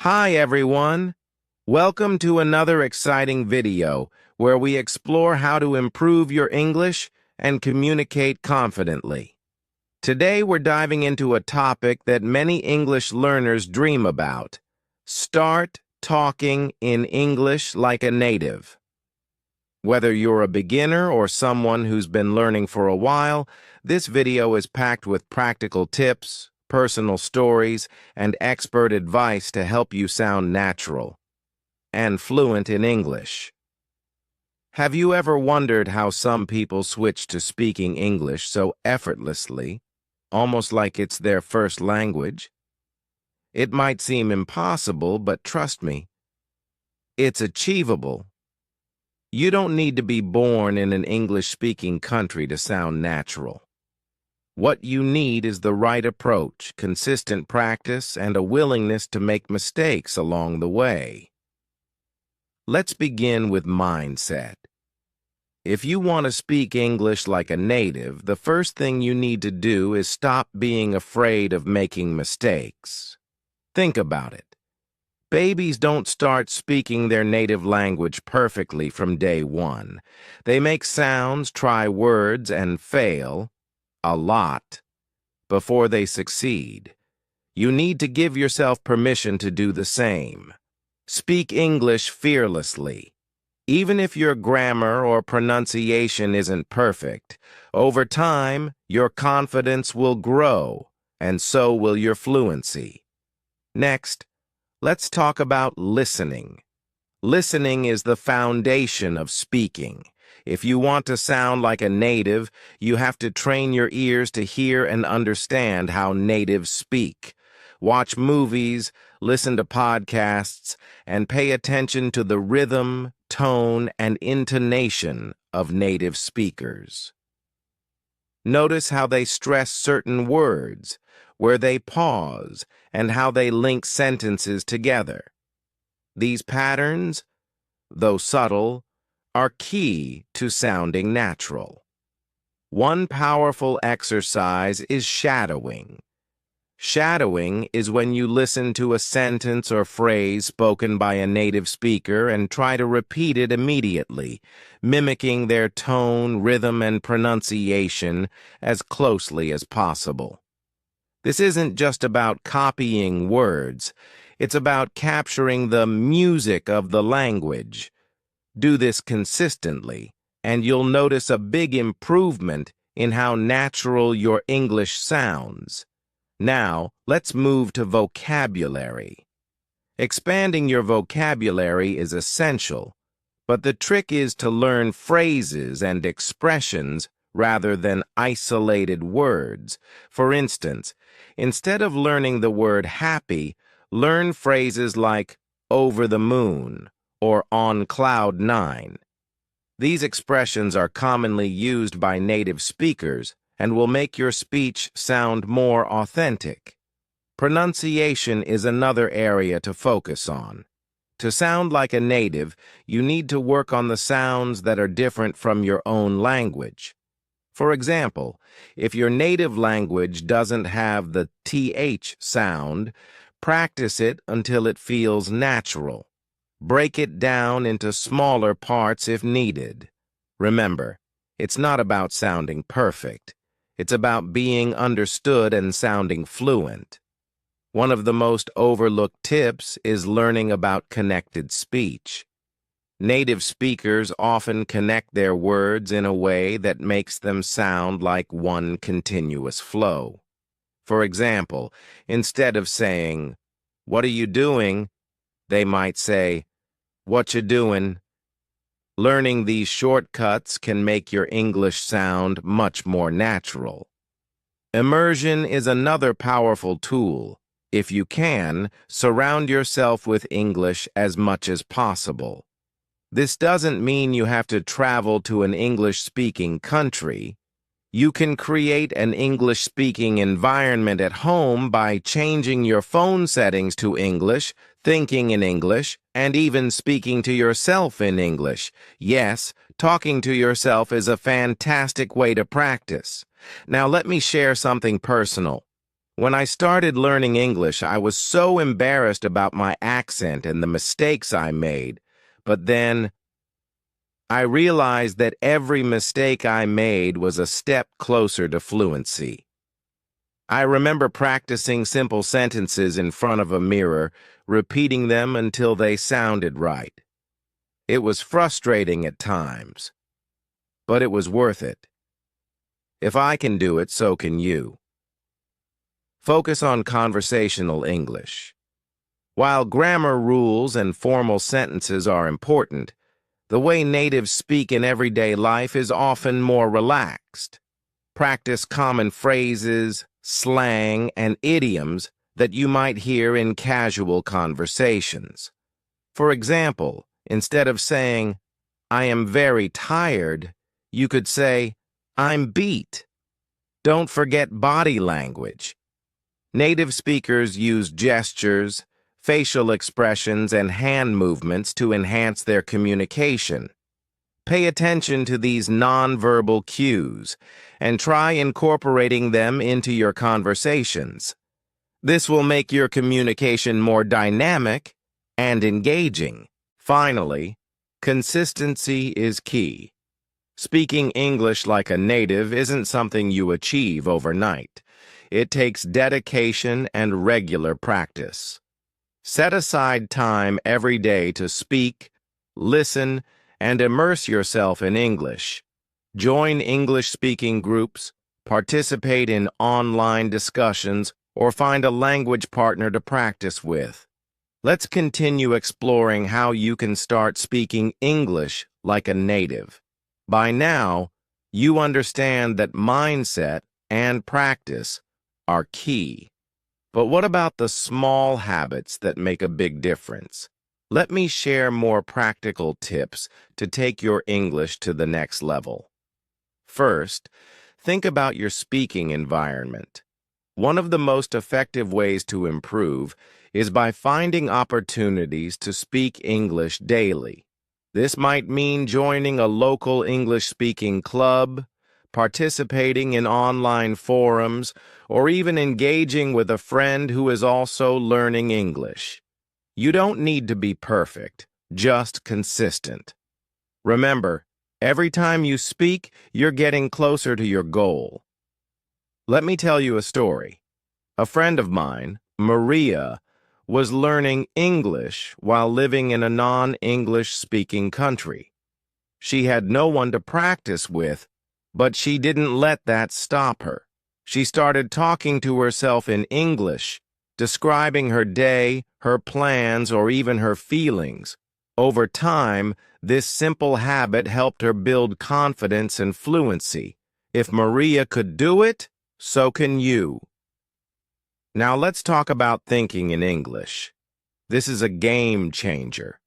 Hi everyone! Welcome to another exciting video where we explore how to improve your English and communicate confidently. Today we're diving into a topic that many English learners dream about. Start talking in English like a native. Whether you're a beginner or someone who's been learning for a while, this video is packed with practical tips, personal stories, and expert advice to help you sound natural and fluent in English. Have you ever wondered how some people switch to speaking English so effortlessly, almost like it's their first language? It might seem impossible, but trust me, it's achievable. You don't need to be born in an English-speaking country to sound natural. What you need is the right approach, consistent practice, and a willingness to make mistakes along the way. Let's begin with mindset. If you want to speak English like a native, the first thing you need to do is stop being afraid of making mistakes. Think about it. Babies don't start speaking their native language perfectly from day one. They make sounds, try words, and fail a lot before they succeed. You need to give yourself permission to do the same. Speak English fearlessly. Even if your grammar or pronunciation isn't perfect, over time, your confidence will grow, and so will your fluency. Next, let's talk about listening. Listening is the foundation of speaking. If you want to sound like a native, you have to train your ears to hear and understand how natives speak. Watch movies, listen to podcasts, and pay attention to the rhythm, tone, and intonation of native speakers. Notice how they stress certain words, where they pause, and how they link sentences together. These patterns, though subtle, are key to sounding natural. One powerful exercise is shadowing. Shadowing is when you listen to a sentence or phrase spoken by a native speaker and try to repeat it immediately, mimicking their tone, rhythm, and pronunciation as closely as possible. This isn't just about copying words. It's about capturing the music of the language. Do this consistently, and you'll notice a big improvement in how natural your English sounds. Now, let's move to vocabulary. Expanding your vocabulary is essential, but the trick is to learn phrases and expressions rather than isolated words. For instance, instead of learning the word happy, learn phrases like over the moon or on cloud nine. These expressions are commonly used by native speakers and will make your speech sound more authentic. Pronunciation is another area to focus on. To sound like a native, you need to work on the sounds that are different from your own language. For example, if your native language doesn't have the TH sound, practice it until it feels natural. Break it down into smaller parts if needed. Remember, it's not about sounding perfect. It's about being understood and sounding fluent. One of the most overlooked tips is learning about connected speech. Native speakers often connect their words in a way that makes them sound like one continuous flow. For example, instead of saying, "What are you doing?" they might say, "What you doing?" Learning these shortcuts can make your English sound much more natural. Immersion is another powerful tool. If you can, surround yourself with English as much as possible. This doesn't mean you have to travel to an English-speaking country. You can create an English-speaking environment at home by changing your phone settings to English, thinking in English, and even speaking to yourself in English. Yes, talking to yourself is a fantastic way to practice. Now let me share something personal. When I started learning English, I was so embarrassed about my accent and the mistakes I made. But then I realized that every mistake I made was a step closer to fluency. I remember practicing simple sentences in front of a mirror, repeating them until they sounded right. It was frustrating at times, but it was worth it. If I can do it, so can you. Focus on conversational English. While grammar rules and formal sentences are important, the way natives speak in everyday life is often more relaxed. Practice common phrases, slang, and idioms that you might hear in casual conversations. For example, instead of saying, "I am very tired," you could say, "I'm beat." Don't forget body language. Native speakers use gestures, facial expressions, and hand movements to enhance their communication. Pay attention to these nonverbal cues and try incorporating them into your conversations. This will make your communication more dynamic and engaging. Finally, consistency is key. Speaking English like a native isn't something you achieve overnight. It takes dedication and regular practice. Set aside time every day to speak, listen, and immerse yourself in English. Join English-speaking groups, participate in online discussions, or find a language partner to practice with. Let's continue exploring how you can start speaking English like a native. By now, you understand that mindset and practice are key. But what about the small habits that make a big difference? Let me share more practical tips to take your English to the next level. First, think about your speaking environment. One of the most effective ways to improve is by finding opportunities to speak English daily. This might mean joining a local English-speaking club, participating in online forums, or even engaging with a friend who is also learning English. You don't need to be perfect, just consistent. Remember, every time you speak, you're getting closer to your goal. Let me tell you a story. A friend of mine, Maria, was learning English while living in a non-English speaking country. She had no one to practice with, but she didn't let that stop her. She started talking to herself in English, describing her day, her plans, or even her feelings. Over time, this simple habit helped her build confidence and fluency. If Maria could do it, so can you. Now let's talk about thinking in English. This is a game changer.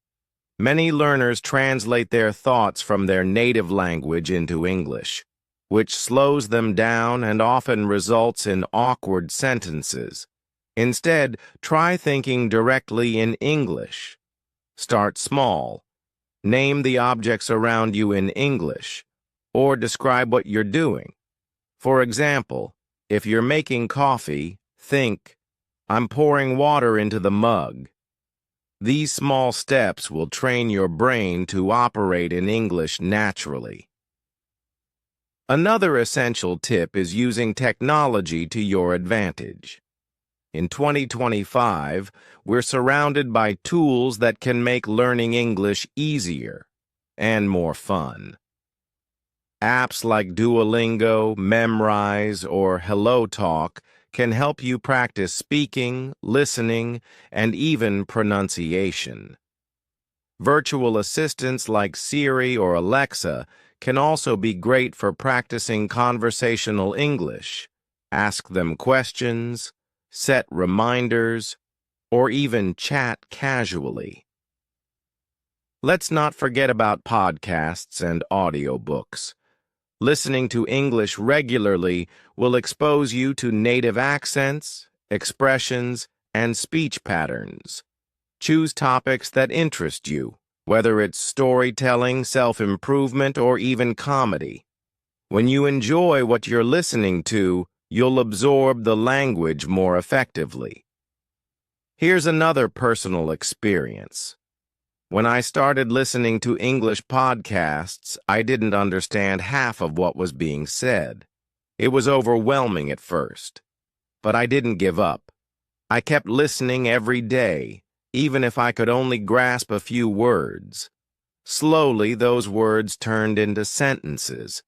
Many learners translate their thoughts from their native language into English, which slows them down and often results in awkward sentences. Instead, try thinking directly in English. Start small. Name the objects around you in English, or describe what you're doing. For example, if you're making coffee, think, "I'm pouring water into the mug." These small steps will train your brain to operate in English naturally. Another essential tip is using technology to your advantage. In 2025, we're surrounded by tools that can make learning English easier and more fun. Apps like Duolingo, Memrise, or HelloTalk can help you practice speaking, listening, and even pronunciation. Virtual assistants like Siri or Alexa can also be great for practicing conversational English. Ask them questions, set reminders, or even chat casually. Let's not forget about podcasts and audiobooks. Listening to English regularly will expose you to native accents, expressions, and speech patterns. Choose topics that interest you, whether it's storytelling, self-improvement, or even comedy. When you enjoy what you're listening to, You'll absorb the language more effectively. Here's another personal experience. When I started listening to English podcasts, I didn't understand half of what was being said. It was overwhelming at first, but I didn't give up. I kept listening every day, even if I could only grasp a few words. Slowly, those words turned into sentences,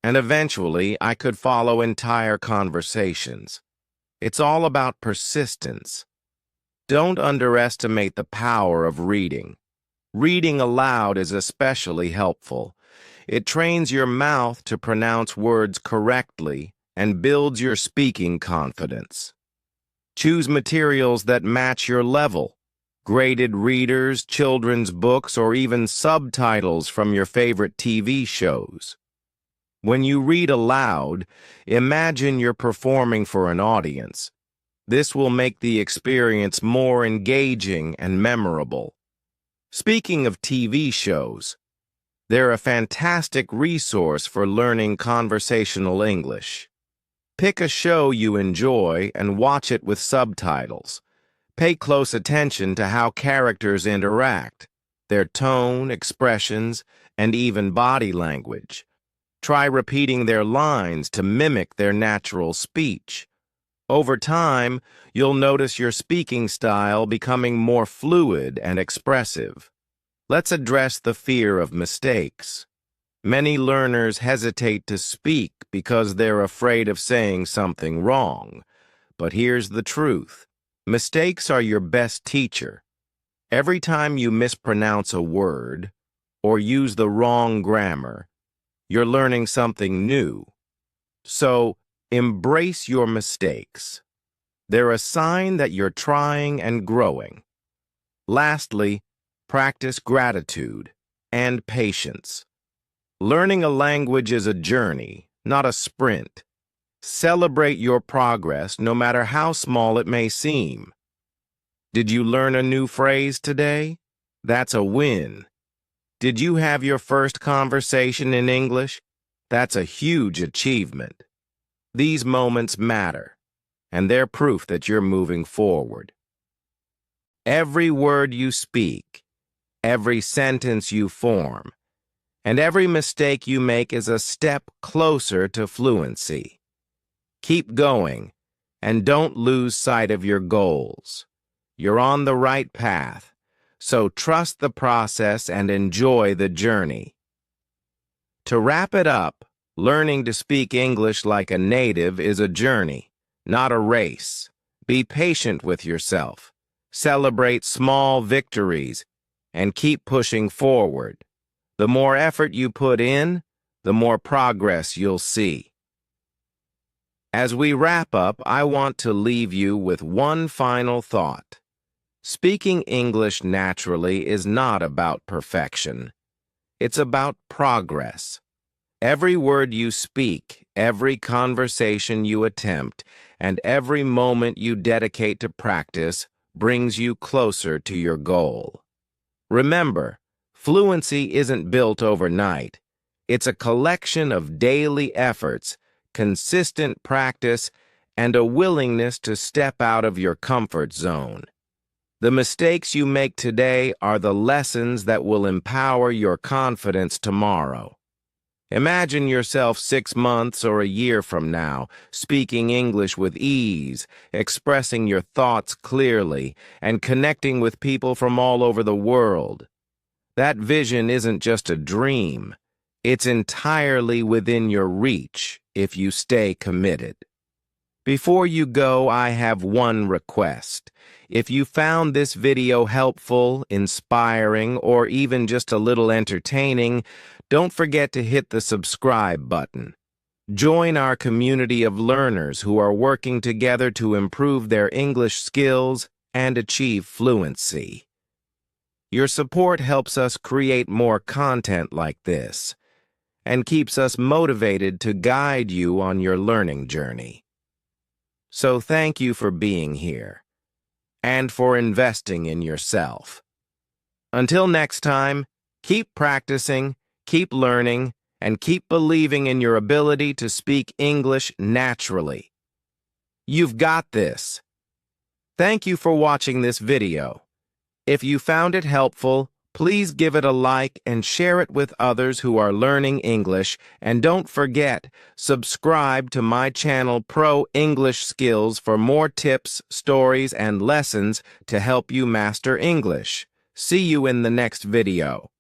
and eventually I could follow entire conversations. It's all about persistence. Don't underestimate the power of reading. Reading aloud is especially helpful. It trains your mouth to pronounce words correctly and builds your speaking confidence. Choose materials that match your level. Graded readers, children's books, or even subtitles from your favorite TV shows. When you read aloud, imagine you're performing for an audience. This will make the experience more engaging and memorable. Speaking of TV shows, they're a fantastic resource for learning conversational English. Pick a show you enjoy and watch it with subtitles. Pay close attention to how characters interact, their tone, expressions, and even body language. Try repeating their lines to mimic their natural speech. Over time, you'll notice your speaking style becoming more fluid and expressive. Let's address the fear of mistakes. Many learners hesitate to speak because they're afraid of saying something wrong. But here's the truth. Mistakes are your best teacher. Every time you mispronounce a word or use the wrong grammar, you're learning something new. So, embrace your mistakes. They're a sign that you're trying and growing. Lastly, practice gratitude and patience. Learning a language is a journey, not a sprint. Celebrate your progress, no matter how small it may seem. Did you learn a new phrase today? That's a win. Did you have your first conversation in English? That's a huge achievement. These moments matter, and they're proof that you're moving forward. Every word you speak, every sentence you form, and every mistake you make is a step closer to fluency. Keep going, and don't lose sight of your goals. You're on the right path, so trust the process and enjoy the journey. To wrap it up, learning to speak English like a native is a journey, not a race. Be patient with yourself. Celebrate small victories, and keep pushing forward. The more effort you put in, the more progress you'll see. As we wrap up, I want to leave you with one final thought. Speaking English naturally is not about perfection. It's about progress. Every word you speak, every conversation you attempt, and every moment you dedicate to practice brings you closer to your goal. Remember, fluency isn't built overnight. It's a collection of daily efforts, consistent practice, and a willingness to step out of your comfort zone. The mistakes you make today are the lessons that will empower your confidence tomorrow. Imagine yourself 6 months or a year from now, speaking English with ease, expressing your thoughts clearly, and connecting with people from all over the world. That vision isn't just a dream. It's entirely within your reach if you stay committed. Before you go, I have one request. If you found this video helpful, inspiring, or even just a little entertaining, don't forget to hit the subscribe button. Join our community of learners who are working together to improve their English skills and achieve fluency. Your support helps us create more content like this and keeps us motivated to guide you on your learning journey. So thank you for being here and for investing in yourself. Until next time, keep practicing, keep learning, and keep believing in your ability to speak English naturally. You've got this. Thank you for watching this video. If you found it helpful, please give it a like and share it with others who are learning English. And don't forget, subscribe to my channel Pro English Skills for more tips, stories, and lessons to help you master English. See you in the next video.